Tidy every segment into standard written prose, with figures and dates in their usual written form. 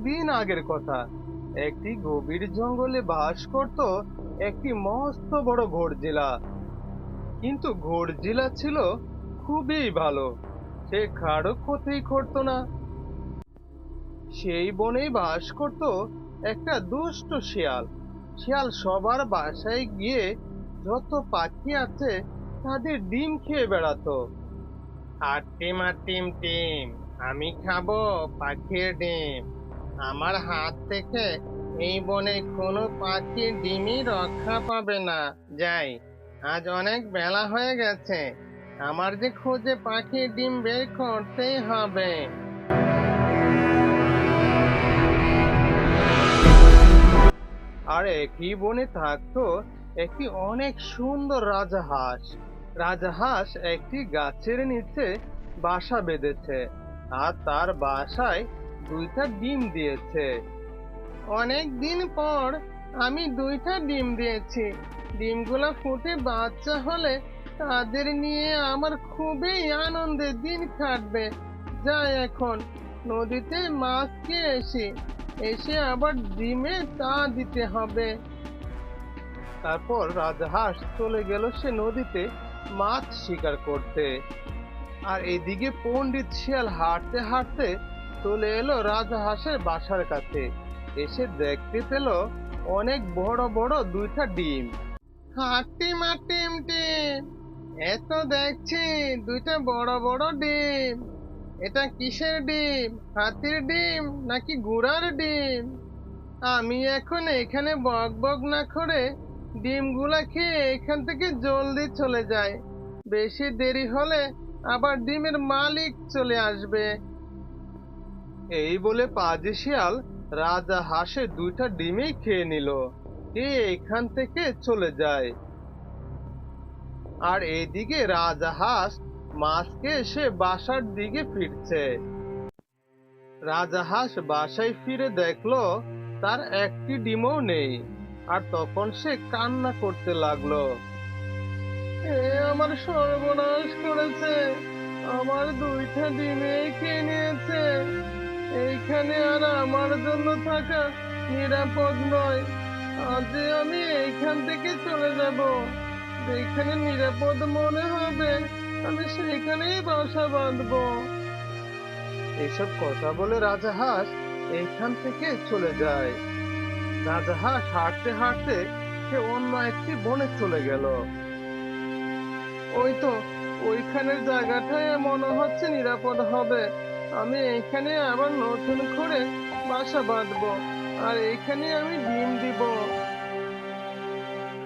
দিন আগের কথা। একটি গভীর জঙ্গলে বাস করত একটি মস্ত বড় ঘোড়জিলা। কিন্তু ঘোড়জিলা ছিল খুবই ভালো। সে কারো ক্ষতি করতো না। সেই বনেই বাস করত একটা দুষ্ট শিয়াল। শিয়াল সবার বাসায় গিয়ে যত পাখি আছে তাদের ডিম খেয়ে বেড়াতো। আর টিম আর টিম টিম, আমি খাবো পাখির ডিম। আমার হাত থেকে এই বনে কোনো পাখির ডিমই রক্ষা পাবে না। যাই, আজ অনেক বেলা হয়ে গেছে। আমার যে খুঁজে পাখির ডিম বের করতেই হবে। আর একই বনে থাকতো একটি অনেক সুন্দর রাজহাঁস। রাজহাঁস একটি গাছের নিচে বাসা বেঁধেছে, আর তার বাসায় দুইটা ডিম দিয়েছে। অনেক দিন পর আমি দুইটা ডিম দিয়েছি। ডিমগুলো ফুটে বাচ্চা হলে তাদের নিয়ে আমার খুবই আনন্দের দিন কাটবে। যাই এখন নদীতে মাছ খেয়ে এসে আবার ডিমে তা দিতে হবে। তারপর রাজহাঁস চলে গেল সে নদীতে মাছ শিকার করতে। আর এদিকে পণ্ডিত শিয়াল হাঁটতে হাঁটতে চলে এলো রাজহাঁসের বাসার কাছে। এসে দেখতে পেল অনেক বড় বড় দুইটা ডিম। হাঁটি মাটিম টিম, এত দেখছি দুইটা বড় বড় ডিম। এটা কিসের ডিম? হাতির ডিম নাকি ঘোড়ার ডিম? আমি এখন এখানে বক বক না করে ডিমগুলা খেয়ে এখান থেকে জলদি চলে যাই। বেশি দেরি হলে আবার ডিমের মালিক চলে আসবে। এই বলে পাজি শিয়াল রাজা হাঁসের দুইটা ডিমই খেয়ে নিল। এখান থেকে চলে যায়। আর এইদিকে রাজা হাঁস মাছকে সে বাসার দিকে ফিরছে। রাজাহাঁস বাসায় ফিরে দেখলো তার একটি ডিমও নেই। আর তখন সে কান্না করতে লাগলো। এ আমার সর্বনাশ করেছে, আমার দুইটা ডিমে খেয়ে নিয়েছে। এইখানে আর আমার জন্য থাকা নিরাপদ নয়। আজ আমি এইখান থেকে চলে যাব। যেখানে নিরাপদ মনে হবে আমি সেখানেই বাসা বাঁধবো। এসব কথা বলে রাজাহাঁস এইখান থেকে চলে যায়। রাজাহাঁস হাঁটতে হাঁটতে সে অন্য একটি বনে চলে গেল। ওই তো, ওইখানের জায়গাটাই মনে হচ্ছে নিরাপদ হবে। আমি এইখানে আবার নতুন করে বাসা বাঁধবো, আর এইখানে আমি ডিম দিব।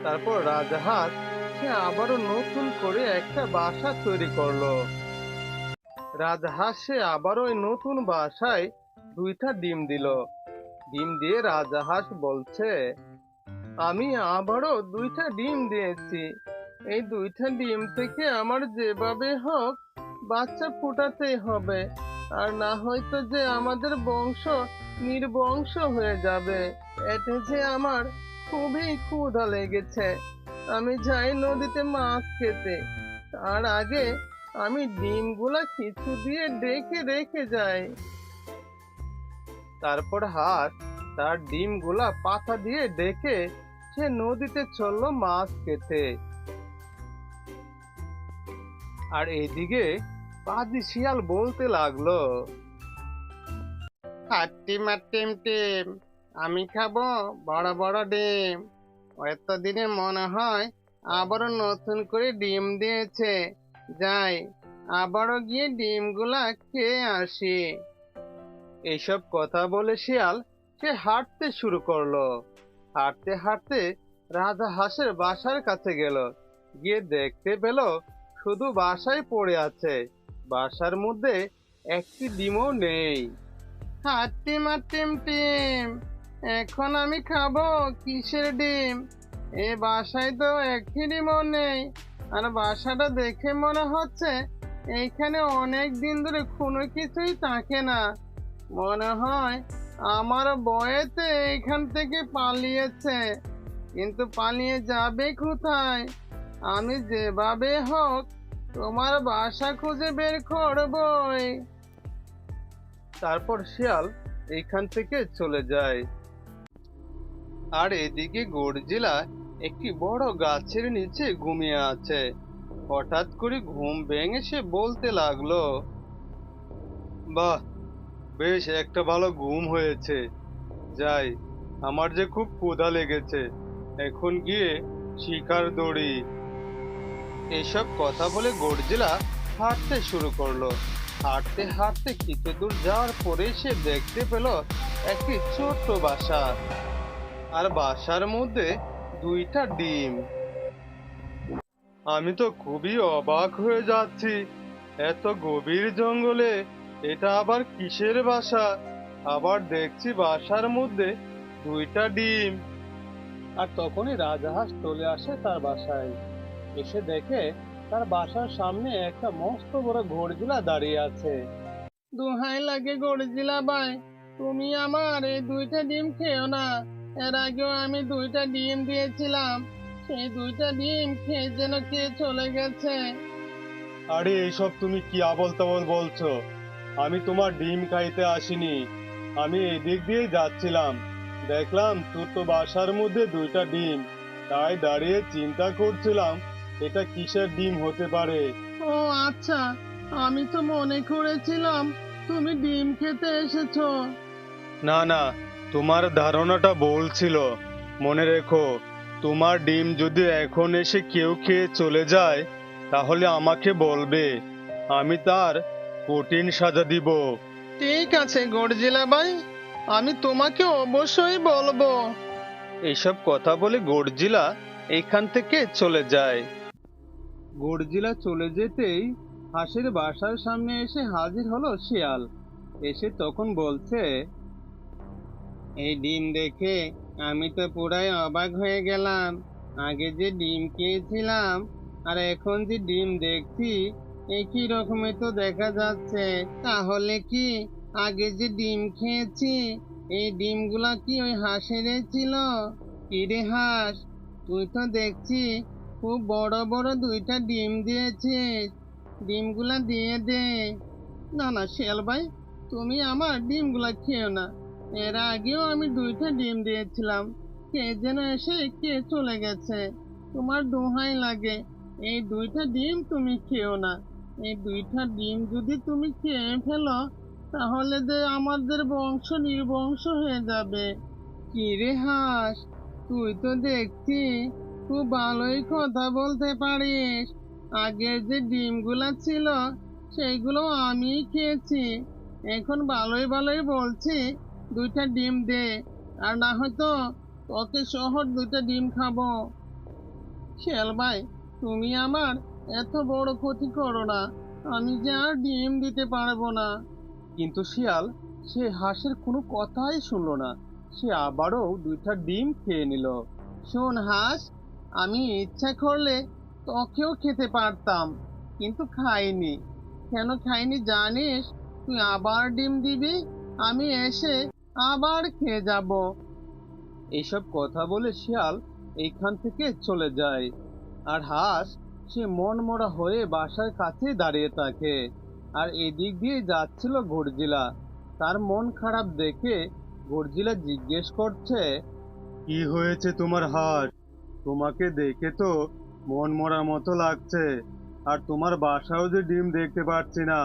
তারপর রাজাহাঁস সে আবারও নতুন করে একটা বাসা তৈরি করলো। রাজহাঁস সে আবারও ওই নতুন বাসায় দুইটা ডিম দিল। ডিম দিয়ে রাজহাঁস বলছে, আমি আবারও দুইটা ডিম দিয়েছি। এই দুইটা ডিম থেকে আমার যেভাবে হোক বাচ্চা ফোটাতেই হবে, আর না হয়তো যে আমাদের বংশ নির্বংশ হয়ে যাবে। এতে যে আমার খুবই ক্ষুধা লেগেছে। আমি যাই নদীতে মাছ খেতে। তার আগে আমি ডিমগুলা কিছু দিয়ে ডেকে রেখে যাই। তারপর হাঁস তার ডিমগুলা পাতা দিয়ে ডেকে সে নদীতে চললো মাছ খেতে। আর এদিকে পাজি শিয়াল বলতে লাগলো, হাট্টিম টিম টিম, আমি খাবো বড় বড় ডিম। এতদিনে মনে হয় আবারও নতুন করে ডিম দিয়েছে। যাই, আবারও গিয়ে ডিমগুলা খেয়ে আসি। এইসব কথা বলে শিয়াল সে হাঁটতে শুরু করলো। হাঁটতে হাঁটতে রাজা হাঁসের বাসার কাছে গেল। গিয়ে দেখতে পেল শুধু বাসায় পড়ে আছে, বাসার মধ্যে একটি ডিমও নেই। হাট্টিম টিম টিম, এখন আমি খাবো কিসের ডিম? এ বাসায় তো একটি ডিমও নেই। আর বাসাটা দেখে মনে হচ্ছে এইখানে অনেক দিন ধরে কোনো কিছুই থাকে না। মনে হয় আমার বয়েতে এখান থেকে পালিয়েছে। কিন্তু পালিয়ে যাবে কোথায়? আমি যেভাবে হোক তোমার বাসা খুঁজে বের করবই। তারপর শিয়াল এখান থেকে চলে যায়। আর এদিকে গডজিলা একটি বড় গাছের নিচে ঘুমিয়ে আছে। হঠাৎ করে ঘুম ভেঙে সে বলতে লাগলো, বাহ, বেশ একটা ভালো ঘুম হয়েছে। যাই, আমার যে খুব ক্ষুধা লেগেছে, এখন গিয়ে শিকার দৌড়ি। এসব কথা বলে গডজিলা হাঁটতে শুরু করলো। হাঁটতে হাঁটতে কিছু দূর যাওয়ার পরে সে দেখতে পেল একটি ছোট্ট বাসা। আর বাসার মধ্যে দুইটা ডিম। আমি তো খুবই অবাক হয়ে যাচ্ছি, এত গভীর জঙ্গলে এটা আবার কিসের বাসা? আবার দেখছি বাসার মধ্যে দুইটা ডিম। আর তখনই রাজহাঁস চলে আসে তার বাসায়। এসে দেখে তার বাসার সামনে একটা মস্ত বড় গড়জিলা দাঁড়িয়ে আছে। দোহাই লাগে গড়জিলা ভাই, তুমি আমার এই দুইটা ডিম খেও না। এর আগেও আমি দুইটা ডিম দিয়েছিলাম, সেই দুইটা ডিম খেয়ে যেন কে চলে গেছে। আরে এইসব তুমি কি আবোল তাবোল বলছো? আমি তোমার ডিম খাইতে আসিনি। আমি এদিক দিয়ে যাচ্ছিলাম, দেখলাম ছোট্ট বাসার মধ্যে দুইটা ডিম, তাই দাঁড়িয়ে চিন্তা করছিলাম এটা কিসের ডিম হতে পারে। ও আচ্ছা, আমি তো মনে করেছিলাম তুমি ডিম খেতে এসেছো। না না, তোমার ধারণাটা ভুল ছিল। মনে রেখো, তোমার ডিম যদি এখন এসে কেউ খেয়ে চলে যায়, তাহলে আমাকে বলবে, আমি তার কঠিন সাজা দিব। ঠিক আছে গডজিলা ভাই, আমি তোমাকে অবশ্যই বলবো। এইসব কথা বলে গডজিলা এখান থেকে চলে যায়। গডজিলা চলে যেতেই হাঁসের বাসার সামনে এসে হাজির হলো শিয়াল। এসে তখন বলছে, এই ডিম দেখে আমি তো পুরাই অবাক হয়ে গেলাম। আগে যে ডিম খেয়েছিলাম আর এখন যে ডিম দেখছি, একই রকমের তো দেখা যাচ্ছে। তাহলে কি আগে যে ডিম খেয়েছি এই ডিমগুলা কি ওই হাঁসেরই ছিল? কি রে হাঁস, তুই তো দেখছি খুব বড় বড় দুইটা ডিম দিয়েছিস, ডিমগুলা দিয়ে দে। না না শিয়াল ভাই, তুমি আমার ডিমগুলা খেও না। এর আগেও আমি দুইটা ডিম দিয়েছিলাম, কে যেন এসে কে চলে গেছে। তোমার দোহাই লাগে, এই দুইটা ডিম তুমি খেও না। এই দুইটা ডিম যদি তুমি খেয়ে ফেলো, তাহলে যে আমাদের বংশ নির্বংশ হয়ে যাবে। কি রে হাঁস, তুই তো দেখছি খুব ভালোই কথা বলতে পারিস। আগের যে ডিমগুলা ছিল সেইগুলো আমি খেয়েছি, এখন ভালোই ভালোই বলছি দুইটা ডিম দে, আর না হয়তো তোকে শহর দুইটা ডিম খাবো। শিয়াল ভাই, তুমি আমার এত বড় ক্ষতি করো না, আমি যে আর ডিম দিতে পারবো না। কিন্তু শিয়াল সে হাঁসের কোনো কথাই শুনলো না। সে আবারও দুইটা ডিম খেয়ে নিল। শোন হাঁস, আমি ইচ্ছা করলে তোকেও খেতে পারতাম, কিন্তু খাইনি। কেন খাইনি জানিস? তুই আবার ডিম দিবি, আমি এসে আবার খেয়ে যাব। এইসব কথা বলে শিয়াল এইখান থেকে চলে যায়। আর হাঁস সে মনমরা হয়ে বাসার কাছে দাঁড়িয়ে থাকে। আর এদিক দিয়ে যাচ্ছিল গর্জিলা। তার মন খারাপ দেখে গর্জিলা জিজ্ঞেস করছে, কি হয়েছে তোমার হাঁস? তোমাকে দেখে তো মন মরা মতো লাগছে, আর তোমার বাসাও যে ডিম দেখতে পাচ্ছি না।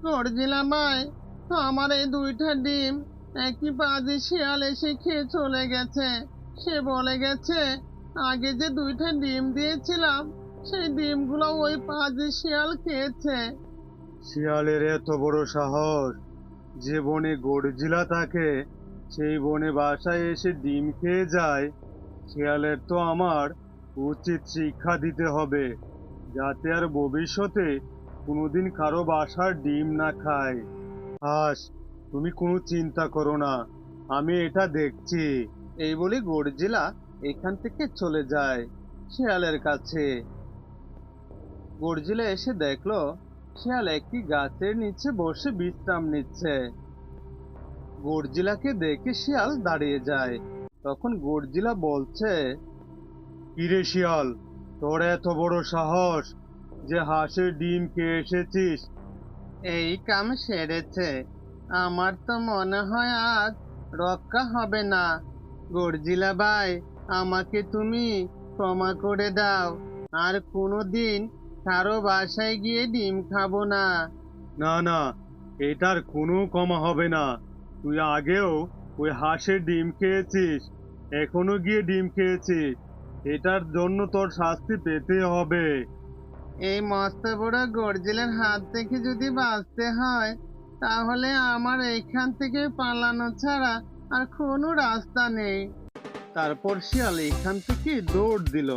গর্জিলা ভাই, আমার এই দুইটা ডিম একই পাজি শিয়াল এসে খেয়ে চলে গেছে। সে বলে গেছে আগে যে দুইটা ডিম দিয়েছিলাম সেই ডিমগুলো ওই পাজি শিয়াল খেয়েছে। শিয়ালের এত বড় সাহস! যে বনে গডজিলা থাকে সেই বনে বাসায় এসে ডিম খেয়ে যায়। শিয়ালের তো আমার উচিত শিক্ষা দিতে হবে, যাতে আর ভবিষ্যতে কোনোদিন কারো বাসার ডিম না খায়। হাস, তুমি কোনো চিন্তা করো না, আমি এটা দেখছি। এই বলে গডজিলা এখান থেকে চলে যায় শিয়ালের কাছে। গডজিলা এসে দেখলো শিয়াল একটি গাছের নিচে বসে বিশ্রাম নিচ্ছে। গডজিলাকে দেখে শিয়াল দাঁড়িয়ে যায়। তখন গডজিলা বলছে, কিরে শিয়াল, তোর এত বড় সাহস যে হাঁসের ডিম খেয়ে এসেছিস? এই কাম সেরেছে, আমার তো মনে হয় আজ রক্ষা হবে না। গর্জিলা ভাই, আমাকে তুমি ক্ষমা করে দাও। আর কোনোদিন কারো বাসায় গিয়ে ডিম খাবো না। না না, এটার কোনো ক্ষমা হবে না। তুই আগেও ওই হাঁসের ডিম খেয়েছিস, এখনো গিয়ে ডিম খেয়েছিস। এটার জন্য তোর শাস্তি পেতে হবে। এই মস্ত বড় গর্জিলের হাত থেকে যদি বাঁচতে হয়, তাহলে আমার এইখান থেকে পালানো ছাড়া আর কোনো রাস্তা নেই। তারপর শিয়াল এখান থেকে দৌড় দিল,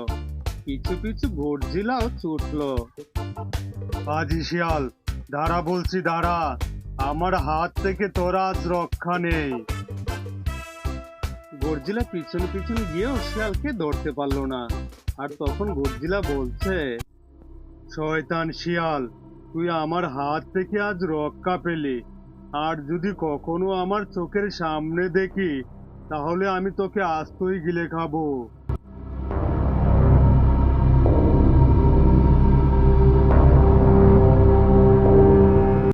পিছু পিছু গর্জিলাও ছুটলো। বাজি শিয়াল, দাঁড়া বলছি দাঁড়া, আমার হাত থেকে তোর আজ রক্ষা নেই। গর্জিলা পিছনে পিছনে গিয়েও শিয়ালকে ধরতে পারলো না। আর তখন গর্জিলা বলছে, শয়তান শিয়াল, তুই আমার হাত থেকে আজ রক্ষা পেলি। আর যদি কখনো আমার চোখের সামনে দেখি, তাহলে আমি তোকে আস্তই গিলে খাবো।